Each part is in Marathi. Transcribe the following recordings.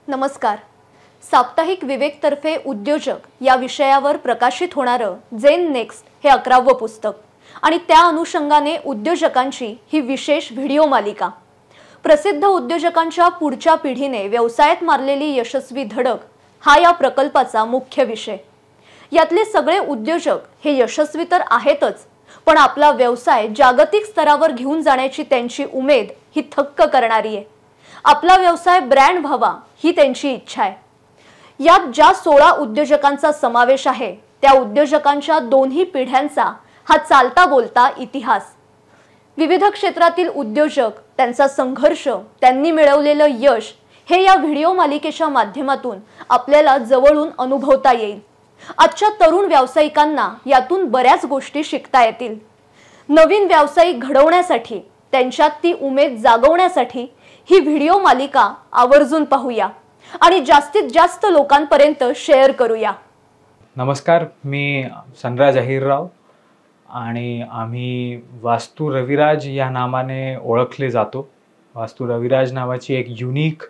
नमस्कार. साप्ताहिक विवेकतर्फे उद्योजक या विषयावर प्रकाशित होणारं जेन नेक्स्ट हे 11वं पुस्तक आणि त्या अनुषंगाने उद्योजकांची ही विशेष व्हिडिओ मालिका. प्रसिद्ध उद्योजकांच्या पुढच्या पिढीने व्यवसायात मारलेली यशस्वी धडक हा या प्रकल्पाचा मुख्य विषय. यातले सगळे उद्योजक हे यशस्वी तर आहेतच, पण आपला व्यवसाय जागतिक स्तरावर घेऊन जाण्याची त्यांची उमेद ही थक्क करणारी आहे. आपला व्यवसाय ब्रँड व्हावा ही त्यांची इच्छा आहे. यात ज्या 16 उद्योजकांचा समावेश आहे त्या उद्योजकांच्या दोन्ही पिढ्यांचा हा चालता बोलता इतिहास. विविध क्षेत्रातील उद्योजक, त्यांचा संघर्ष, त्यांनी मिळवलेलं यश हे या व्हिडिओ मालिकेच्या माध्यमातून आपल्याला जवळून अनुभवता येईल. आजच्या तरुण व्यावसायिकांना यातून बऱ्याच गोष्टी शिकता येतील. नवीन व्यावसायिक घडवण्यासाठी, त्यांच्यात ती उमेद जागवण्यासाठी ही व्हिडिओ मालिका आवर्जून पाहूया आणि जास्तीत जास्त लोकांपर्यंत शेअर करूया. नमस्कार, मी सनराज अहिरराव आणि आम्ही वास्तू रविराज या नावाने ओळखले जातो. वास्तू रविराज नावाची एक युनिक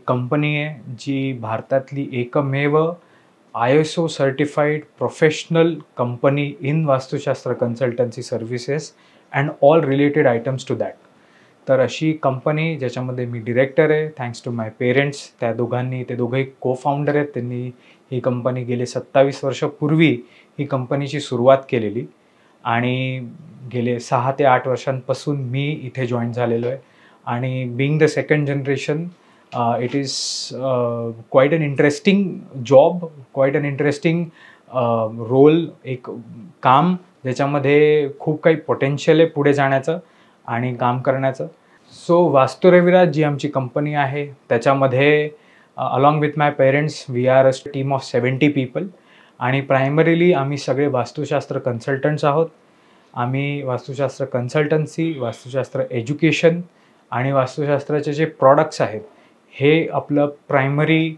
कंपनी आहे जी भारतातली एकमेव ISO certified professional company in Vastushastra consultancy services and all related items to that. तर अशी कंपनी ज्याच्यामध्ये मी डिरेक्टर आहे, थँक्स टू माय पेरेंट्स. ते दोघंही को फाउंडर आहेत. त्यांनी ही कंपनी गेले 27 वर्षापूर्वी ही कंपनीची सुरुवात केलेली आणि गेले 6 ते 8 वर्षांपासून मी इथे जॉईन झालेलो आहे. आणि being the second generation, it is quite an interesting job, quite an interesting role, एक काम ज्याच्यामध्ये खूप काही पोटेन्शियल आहे पुढे जाण्याचं आणि काम करण्याचं. सो वास्तू रविराज जी आमची कंपनी आहे त्याच्यामध्ये along with my parents we are a team of 70 people आणि प्रायमरीली आम्ही सगळे वास्तुशास्त्र कन्सल्टंट्स आहोत. आम्ही वास्तुशास्त्र कन्सल्टन्सी, वास्तुशास्त्र एज्युकेशन आणि वास्तुशास्त्राचे जे प्रॉडक्ट्स आहेत हे आपलं प्रायमरी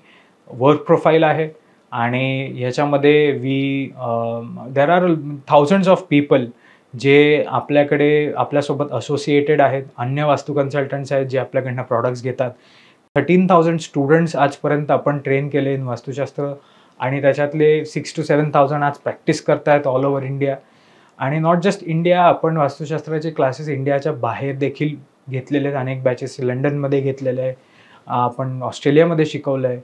वर्क प्रोफाईल आहे. आणि ह्याच्यामध्ये there are thousands of people जे आपल्यासोबत असोसिएटेड आहेत. अन्य वास्तू कन्सल्टंट्स आहेत जे आपल्याकडनं प्रॉडक्ट्स घेतात. 13,000 स्टुडंट्स आजपर्यंत आपण ट्रेन केले इन वास्तुशास्त्र आणि त्याच्यातले 6,000 to 7,000 आज प्रॅक्टिस करतायत ऑल ओव्हर इंडिया. आणि नॉट जस्ट इंडिया, आपण वास्तुशास्त्राचे क्लासेस इंडियाच्या बाहेर देखील घेतलेले आहेत. अनेक बॅचेस लंडनमध्ये घेतलेले आहे, आपण ऑस्ट्रेलियामध्ये शिकवलं आहे.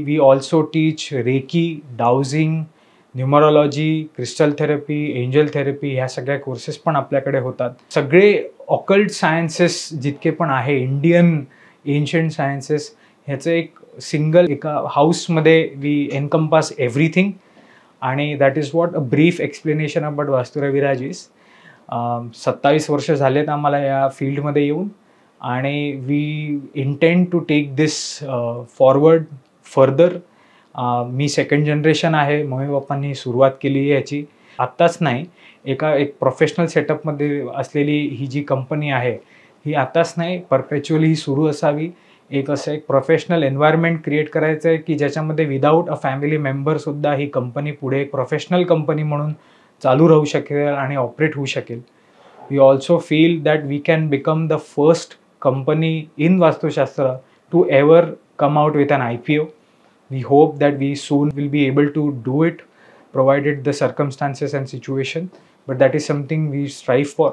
We also teach reiki, dowsing, numerology, crystal therapy, angel therapy, ह्या सगळ्या कोर्सेस पण आपल्याकडे होतात. सगळे ऑकल्ट सायन्सेस जितके पण आहे, इंडियन एन्शियंट सायन्सेस, ह्याचं एक सिंगल एका हाऊसमध्ये वी एनकम्पास एव्हरीथिंग. आणि that is what a brief explanation about वास्तू रविराज इज. 27 वर्ष झालेत आम्हाला या फील्डमध्ये येऊन आणि we intend to take this forward further. मी सेकंड जनरेशन आहे. मम्मी पप्पांनी सुरुवात केली आहे याची, आत्ताच नाही. एक प्रोफेशनल सेटअपमध्ये असलेली ही जी कंपनी आहे ही आत्ताच नाही, परपेच्युअली ही सुरू असावी. असं एक प्रोफेशनल एन्व्हायरमेंट क्रिएट करायचं आहे की ज्याच्यामध्ये विदाऊट अ फॅमिली मेंबरसुद्धा ही कंपनी पुढे एक प्रोफेशनल कंपनी म्हणून चालू राहू शकेल आणि ऑपरेट होऊ शकेल. We also feel that we can become the first company in Vastushastra to ever come out with an IPO. We hope that we soon will be able to do it provided the circumstances and situation, but that is something we strive for.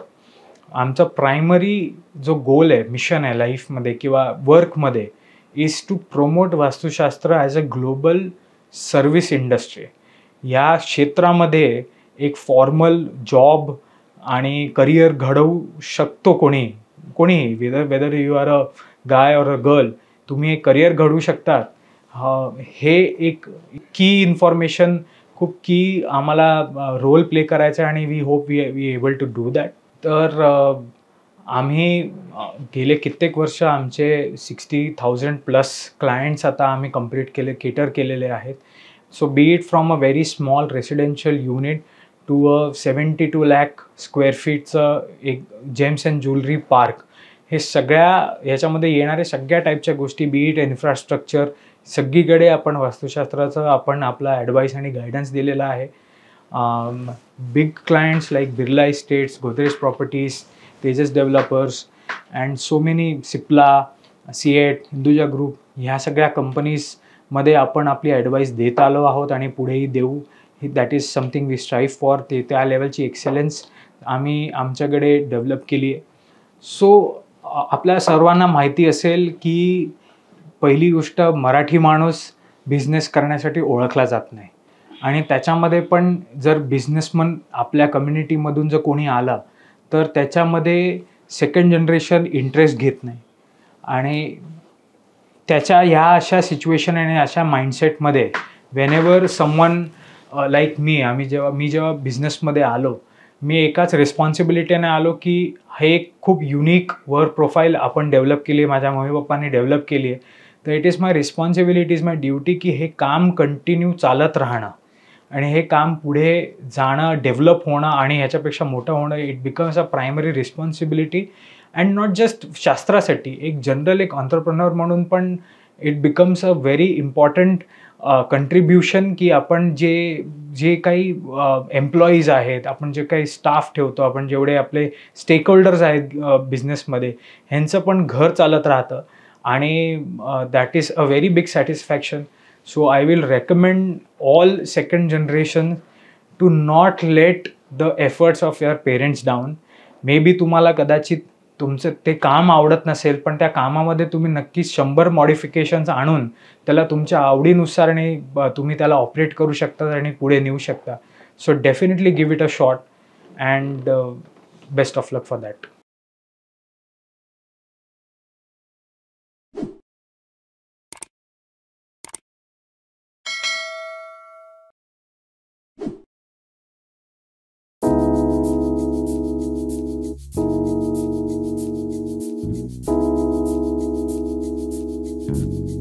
आमचा प्रायमरी जो गोल आहे, मिशन आहे लाईफमध्ये किंवा वर्कमध्ये, is to promote Vastushastra as a global service industry. या क्षेत्रामध्ये एक फॉर्मल जॉब आणि करिअर घडवू शकतो कोणीही, whether you are a guy or a girl, तुम्ही एक करिअर घडवू शकता. हे एक की इन्फॉर्मेशन, खूप की आम्हाला रोल प्ले करायचा आहे आणि we hope we able to do that. तर आम्ही गेले कित्येक वर्ष आमचे 60,000+ क्लायंट्स आता आम्ही केटर केलेले आहेत. So be it from a very small residential unit to a 72 lakh square फीटचं एक जेम्स अँड ज्वेलरी पार्क. हे ह्याच्यामध्ये येणारे सगळ्या टाईपच्या गोष्टी, बी इट इन्फ्रास्ट्रक्चर, सगळीकडे आपण वास्तुशास्त्राचं आपला ॲडवाईस आणि गायडन्स दिलेला आहे. Big clients like Birla estates, Godrej properties, Tejas developers and so many, Cipla, C8, Hinduja group ह्या सगळ्या कंपनीजमध्ये आपण आपली ॲडवाईस देत आलो आहोत आणि पुढेही देऊ. That is something we strive for. त्या लेवलची एक्सेलन्स आम्ही आमच्याकडे डेव्हलप केली आहे. सो आपल्या सर्वांना माहिती असेल की पहिली गोष्ट, मराठी माणूस बिझनेस करण्यासाठी ओळखला जात नाही. आणि त्याच्यामध्ये पण जर बिझनेसमन आपल्या कम्युनिटीमधून जर कोणी आला तर त्याच्यामध्ये सेकंड जनरेशन इंटरेस्ट घेत नाही. आणि त्याच्या ह्या अशा सिच्युएशन आणि अशा माइंडसेटमध्ये वेनेवर समवन लाईक मी जेव्हा बिझनेसमध्ये आलो, मी एकाच रिस्पॉन्सिबिलिटीने आलो की हे एक खूप युनिक वर्क प्रोफाईल आपण डेव्हलप केली आहे, माझ्या मम्मी पप्पांनी डेव्हलप केली आहे. तर it is my responsibility, is my duty की हे काम कंटिन्यू चालत राहणं आणि हे काम पुढे जाणं, डेव्हलप होणं आणि ह्याच्यापेक्षा मोठं होणं. It becomes a primary responsibility. And not just शास्त्रासाठी, एक जनरल एक ऑन्टरप्रेनर म्हणून पण it becomes a very important contribution की आपण जे काही एम्प्लॉईज आहेत, आपण जे काही स्टाफ ठेवतो, आपण जेवढे आपले स्टेक होल्डर्स आहेत बिझनेसमध्ये, ह्यांचं पण घर चालत राहतं आणि that is a very big satisfaction. So I will recommend all second generation to not let the efforts of your parents down. Maybe तुम्हाला कदाचित तुमचं ते काम आवडत नसेल, पण त्या कामामध्ये तुम्ही नक्कीच 100 मॉडिफिकेशन्स आणून त्याला तुमच्या आवडीनुसारने तुम्ही त्याला ऑपरेट करू शकता आणि पुढे नेऊ शकता. So definitely give it a shot and best of luck for that. Thank you.